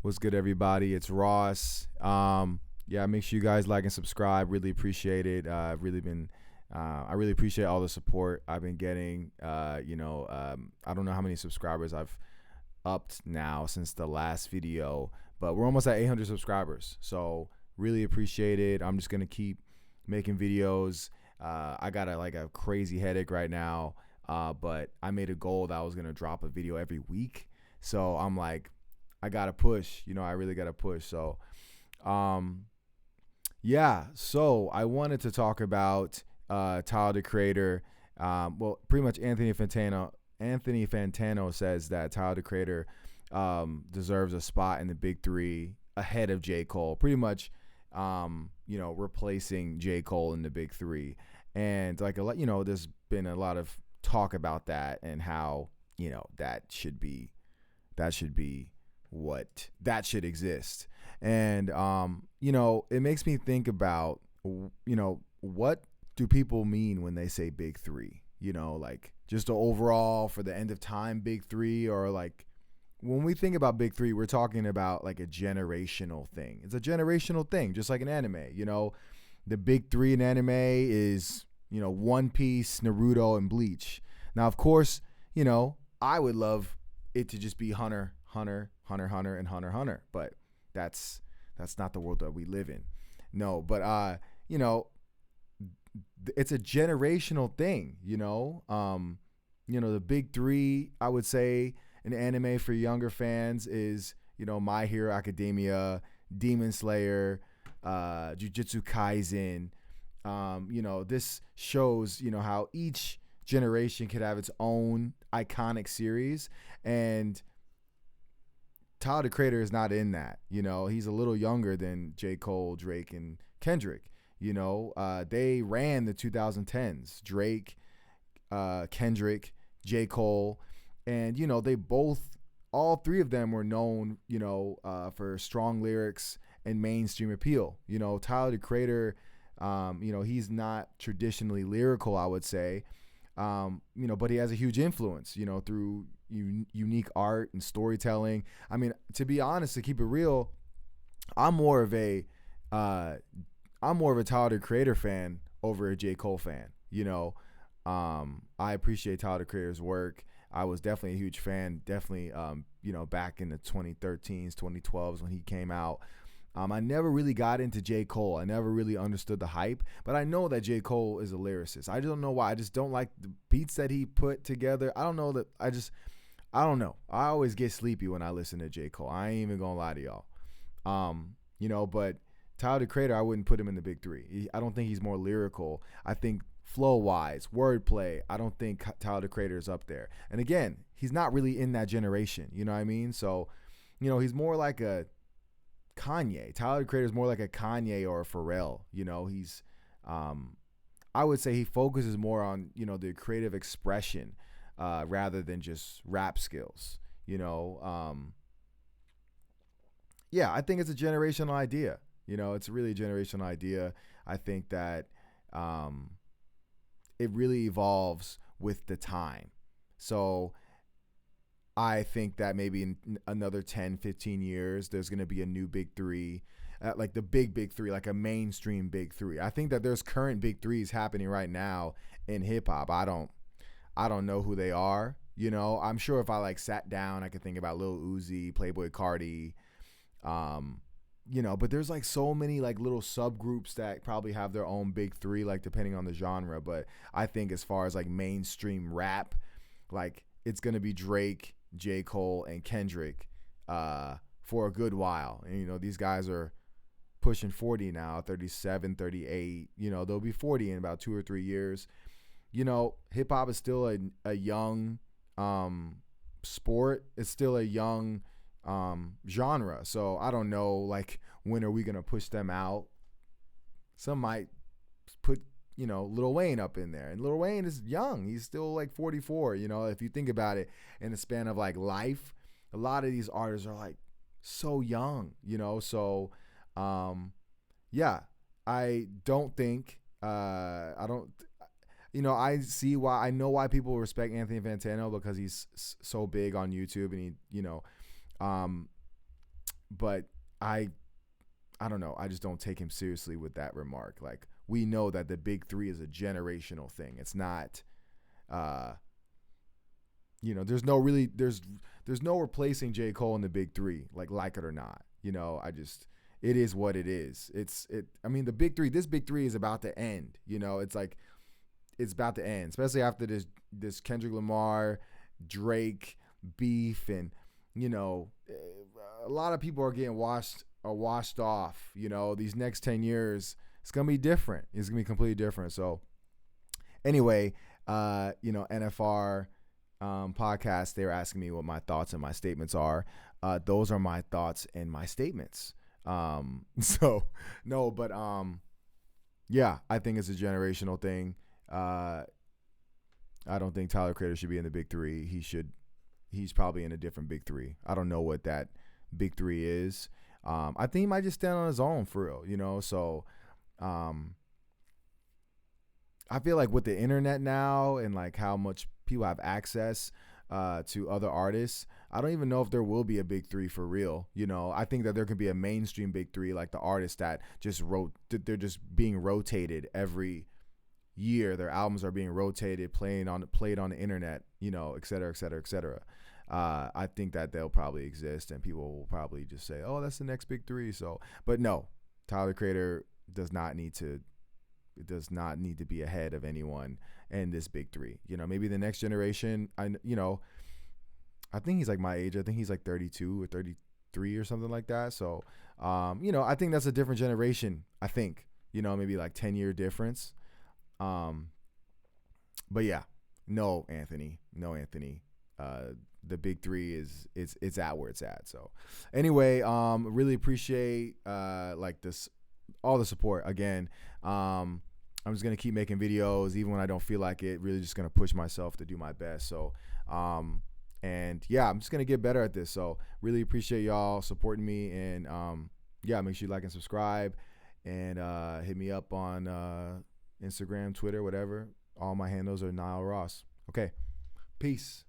What's good, everybody? It's Ross. Yeah, make sure you guys like and subscribe. Really appreciate it. I really appreciate all the support I've been getting. I don't know how many subscribers I've upped now since the last video, but we're almost at 800 subscribers. So really appreciate it. I'm just gonna keep making videos. I got a crazy headache right now, but I made a goal that I was gonna drop a video every week. So I'm like, I gotta push. I really gotta push. So, yeah. So I wanted to talk about Tyler the Creator. Pretty much Anthony Fantano. Anthony Fantano says that Tyler the Creator deserves a spot in the big three ahead of JCole. Pretty much, replacing JCole in the big three. And there's been a lot of talk about that and how that should be what that should exist. And it makes me think about what do people mean when they say big three? Like just the overall for the end of time big three, or like when we think about big three, we're talking about like a generational thing. It's a generational thing, just like an anime. The big three in anime is One Piece, Naruto, and Bleach. Now, of course, I would love it to just be Hunter, and Hunter. But that's not the world that we live in. No, but it's a generational thing. The big three, I would say, in anime for younger fans is My Hero Academia, Demon Slayer, Jujutsu Kaisen. This shows how each generation could have its own iconic series, and Tyler the Creator is not in that. He's a little younger than J. Cole, Drake, and Kendrick. They ran the 2010s. Drake, Kendrick, J. Cole, and they all three of them were known, for strong lyrics and mainstream appeal. Tyler the Creator, he's not traditionally lyrical, I would say, but he has a huge influence, through unique art and storytelling. I mean, to be honest, to keep it real, I'm more of a Tyler the Creator fan over a J. Cole fan. I appreciate Tyler the Creator's work. I was definitely a huge fan, definitely, back in the 2013s, 2012s when he came out. I never really got into J. Cole. I never really understood the hype, but I know that J. Cole is a lyricist. I don't know why. I just don't like the beats that he put together. I don't know. I always get sleepy when I listen to J. Cole. I ain't even gonna lie to y'all. But Tyler the Creator, I wouldn't put him in the big three. I don't think he's more lyrical. I think flow-wise, wordplay, I don't think Tyler the Creator is up there. And again, he's not really in that generation. You know what I mean? So, he's more like a Kanye. Tyler the Creator is more like a Kanye or a Pharrell. He's, I would say he focuses more on, the creative expression rather than just rap skills. Yeah, I think it's a generational idea. It's really a generational idea. I think that it really evolves with the time. So I think that maybe in another 10, 15 years, there's going to be a new big three, like the big three, like a mainstream big three. I think that there's current big threes happening right now in hip hop. I don't know who they are. I'm sure if I sat down, I could think about Lil Uzi, Playboi Carti, but there's so many little subgroups that probably have their own big three, depending on the genre. But I think as far as mainstream rap, it's going to be Drake, J. Cole, and Kendrick for a good while. And, these guys are pushing 40 now, 37, 38. They'll be 40 in about 2 or 3 years. Hip hop is still a young sport. It's still a young genre. So I don't know, when are we going to push them out? Some might put, Lil Wayne up in there. And Lil Wayne is young. He's still 44. If you think about it in the span of life, a lot of these artists are so young, So, yeah, I don't think, I know why people respect Anthony Fantano, because he's so big on YouTube, and he, but I don't know. I just don't take him seriously with that remark. Like, we know that the big three is a generational thing. It's not, there's no replacing J. Cole in the big three, like it or not. It is what it is. The big three, this big three is about to end. It's about to end, especially after this Kendrick Lamar, Drake beef, and, a lot of people are getting washed off. These next 10 years, it's going to be different. It's going to be completely different. So anyway, NFR podcast, they were asking me what my thoughts and my statements are. Those are my thoughts and my statements. Yeah, I think it's a generational thing. I don't think TylerTheCreator should be in the big three. He's probably in a different big three. I don't know what that big three is. I think he might just stand on his own for real, So, I feel like with the internet now and like how much people have access to other artists, I don't even know if there will be a big three for real. I think that there could be a mainstream big three, like the artists that they're just being rotated every year. Their albums are being rotated, played on the internet, et cetera, et cetera, et cetera. I think that they'll probably exist, and people will probably just say, "Oh, that's the next big three." So, but no, TylerTheCreator does not need to be ahead of anyone in this big three. Maybe the next generation. I think he's like my age. I think he's like 32 or 33 or something like that. So, I think that's a different generation. I think, maybe like 10-year difference. But yeah, no, Anthony. The big three it's at where it's at. So anyway, really appreciate all the support again. I'm just gonna keep making videos even when I don't feel like it. Really just gonna push myself to do my best. So and yeah, I'm just gonna get better at this. So really appreciate y'all supporting me, and yeah, make sure you like and subscribe, and hit me up on Instagram, Twitter, whatever. All my handles are Nile Ross. Okay, peace.